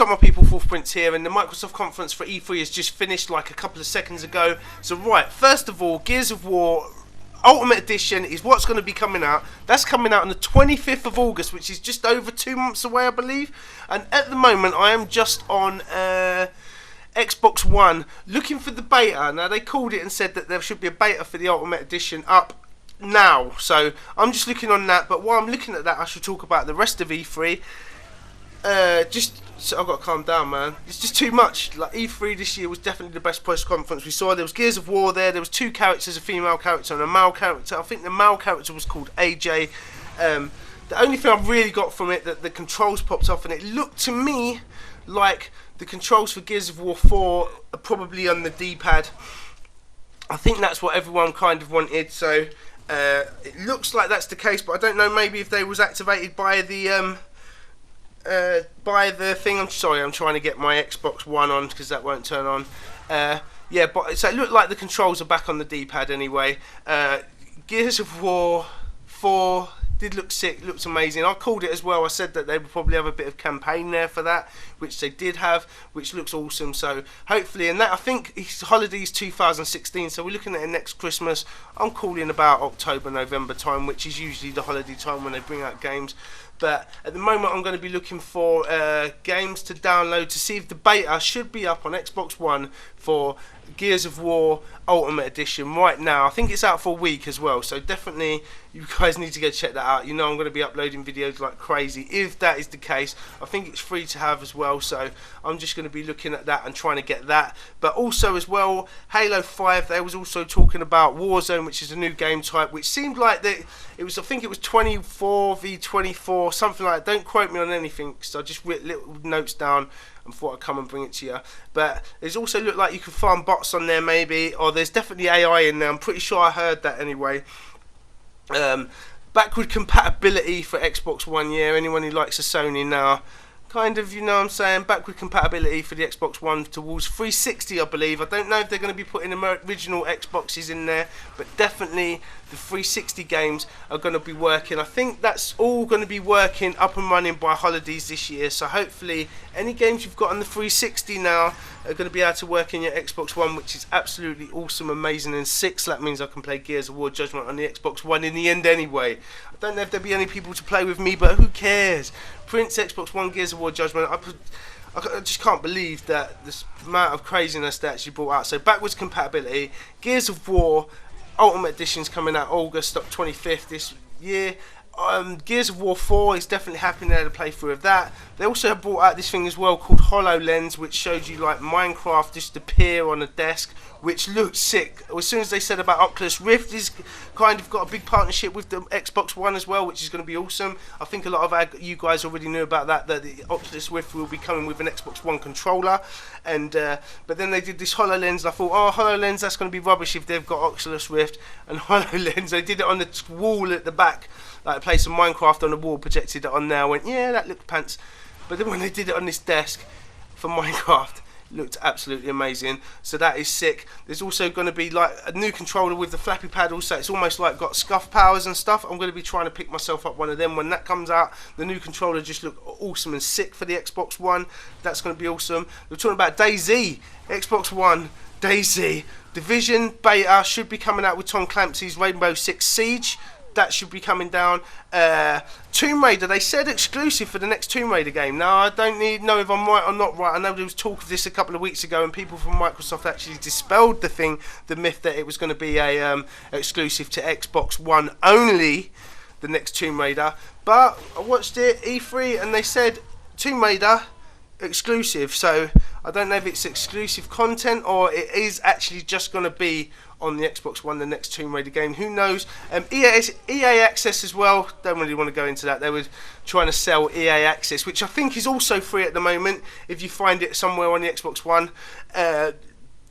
up, my people? Fourth Prince here, and the Microsoft conference for E3 has just finished like a couple of seconds ago. So right, first of all, Gears of War Ultimate Edition is what's going to be coming out. That's coming out on the 25th of August, which is just over 2 months away, I believe. And at the moment, I am just on Xbox One looking for the beta. Now, they called it and said that there should be a beta for the Ultimate Edition up now. So I'm just looking on that. But while I'm looking at that, I should talk about the rest of E3. So I've got to calm down, man. It's just too much. Like, E3 this year was definitely the best press conference we saw. There was Gears of War there. There was 2 characters, a female character and a male character. I think the male character was called AJ. The only thing I really got from it, that the controls popped off, and it looked to me like the controls for Gears of War 4 are probably on the D-pad. I think that's what everyone kind of wanted. So it looks like that's the case, but I don't know. Maybe if they was activated by the thing. I'm sorry, I'm trying to get my Xbox One on because that won't turn on. Yeah, but so it looked like the controls are back on the D-pad anyway. Gears of War 4 did look sick, looked amazing. I called it as well. I said that they would probably have a bit of campaign there for that, which they did have, which looks awesome. So hopefully, and that, I think it's holidays 2016, so we're looking at it next Christmas. I'm calling about October, November time, which is usually the holiday time when they bring out games. But at the moment, I'm going to be looking for games to download to see if the beta should be up on Xbox One for Gears of War Ultimate Edition right now. I think it's out for a week as well, so definitely you guys need to go check that out. You know I'm going to be uploading videos like crazy. If that is the case, I think it's free to have as well, so I'm just going to be looking at that and trying to get that. But also as well, Halo 5, they was also talking about Warzone, which is a new game type, which seemed like that it was, I think it was 24v24, something like that. Don't quote me on anything, because I just wrote little notes down and thought I'd come and bring it to you. But there's also looked like you could farm bots on there maybe, or there's definitely AI in there. I'm pretty sure I heard that anyway. Backward compatibility for Xbox One, yeah, anyone who likes a Sony now, kind of, you know what I'm saying, backward compatibility for the Xbox One towards 360, I believe. I don't know if they're going to be putting the original Xboxes in there, but definitely the 360 games are going to be working. I think that's all going to be working up and running by holidays this year, so hopefully any games you've got on the 360 now are going to be able to work in your Xbox One, which is absolutely awesome, amazing and sick. So that means I can play Gears of War Judgement on the Xbox One in the end anyway. I don't know if there'll be any people to play with me, but who cares? Prince, Xbox One, Gears of War Judgement. I just can't believe that this amount of craziness that actually brought out. So backwards compatibility, Gears of War Ultimate Edition's coming out August 25th this year. Gears of War 4 is definitely happening there, to play through of that. They also have brought out this thing as well called HoloLens, which showed you like Minecraft just appear on a desk, which looked sick. As soon as they said about Oculus Rift is kind of got a big partnership with the Xbox One as well, which is going to be awesome. I think a lot of you guys already knew about that the Oculus Rift will be coming with an Xbox One controller. And but then they did this HoloLens, and I thought, oh, HoloLens, that's going to be rubbish if they've got Oculus Rift and HoloLens. They did it on the wall at the back, like play some Minecraft on the wall, projected it on there. I went, yeah, that looked pants. But then when they did it on this desk for Minecraft, it looked absolutely amazing. So that is sick. There's also going to be like a new controller with the flappy paddles, so it's almost like got scuff powers and stuff. I'm going to be trying to pick myself up one of them when that comes out. The new controller just looked awesome and sick for the Xbox One. That's going to be awesome. We're talking about DayZ, Xbox One, DayZ. Division beta should be coming out with Tom Clancy's Rainbow Six Siege. That should be coming down. Tomb Raider, they said exclusive for the next Tomb Raider game. Now, I don't know if I'm right or not right. I know there was talk of this a couple of weeks ago, and people from Microsoft actually dispelled the myth that it was going to be a exclusive to Xbox One only, the next Tomb Raider. But I watched it, E3, and they said Tomb Raider exclusive. So I don't know if it's exclusive content or it is actually just going to be on the Xbox One, the next Tomb Raider game. Who knows? EA Access as well. Don't really want to go into that. They were trying to sell EA Access, which I think is also free at the moment if you find it somewhere on the Xbox One.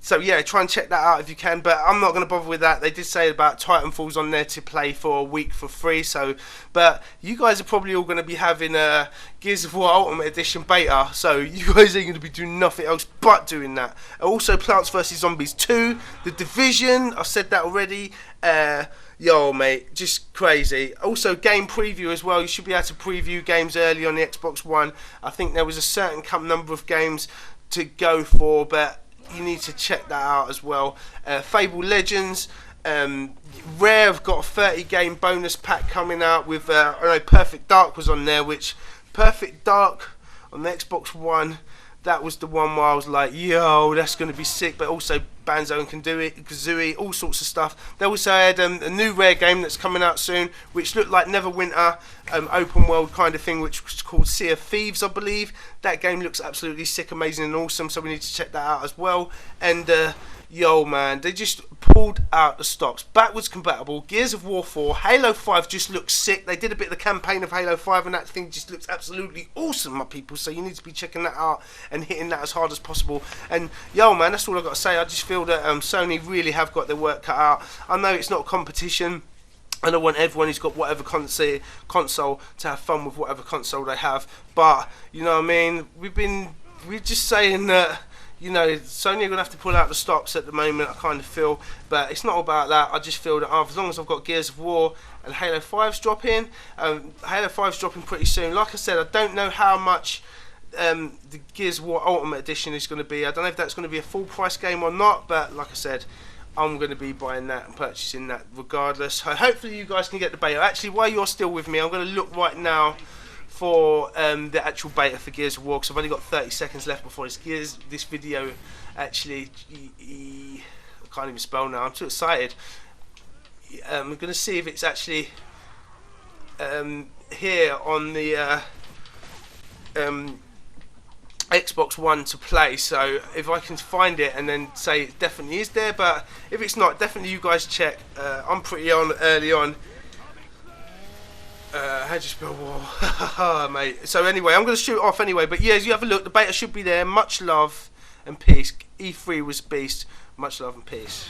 So yeah, try and check that out if you can, but I'm not going to bother with that. They did say about Titanfall's on there to play for a week for free, so, but you guys are probably all going to be having a Gears of War Ultimate Edition beta, so you guys ain't going to be doing nothing else but doing that. Also, Plants vs Zombies 2, The Division, I've said that already, Yo, mate, just crazy. Also, game preview as well. You should be able to preview games early on the Xbox One. I think there was a certain number of games to go for, but you need to check that out as well. Fable Legends. Rare have got a 30 game bonus pack coming out with I know Perfect Dark was on there, which Perfect Dark on the Xbox One, that was the one where I was like, yo, that's going to be sick. But also Banjo and Kazooie, all sorts of stuff. They also had a new Rare game that's coming out soon, which looked like Neverwinter, open world kind of thing, which was called Sea of Thieves, I believe. That game looks absolutely sick, amazing and awesome, so we need to check that out as well. And yo, man, they just pulled out the stops. Backwards compatible, Gears of War 4, Halo 5 just looks sick. They did a bit of the campaign of Halo 5 and that thing just looks absolutely awesome, my people. So you need to be checking that out and hitting that as hard as possible. And yo, man, that's all I've got to say. I just feel that Sony really have got their work cut out. I know it's not a competition. I don't want everyone who's got whatever console to have fun with whatever console they have. But, you know what I mean, we're just saying that, you know, Sony are going to have to pull out the stops at the moment, I kind of feel. But it's not about that. I just feel that as long as I've got Gears of War and Halo 5's dropping, Halo 5's dropping pretty soon. Like I said, I don't know how much the Gears of War Ultimate Edition is going to be. I don't know if that's going to be a full price game or not, but like I said, I'm going to be buying that and purchasing that regardless. So hopefully you guys can get the beta. Actually, while you're still with me, I'm going to look right now for the actual beta for Gears of War, because I've only got 30 seconds left before this video actually, I can't even spell now, I'm too excited. I'm going to see if it's actually here on the Xbox One to play, so if I can find it and then say it definitely is there, but if it's not, definitely you guys check. I'm pretty early on. How do you spell war? Mate. So anyway, I'm going to shoot off anyway, but yeah, you have a look, the beta should be there. Much love and peace. E3 was beast. Much love and peace.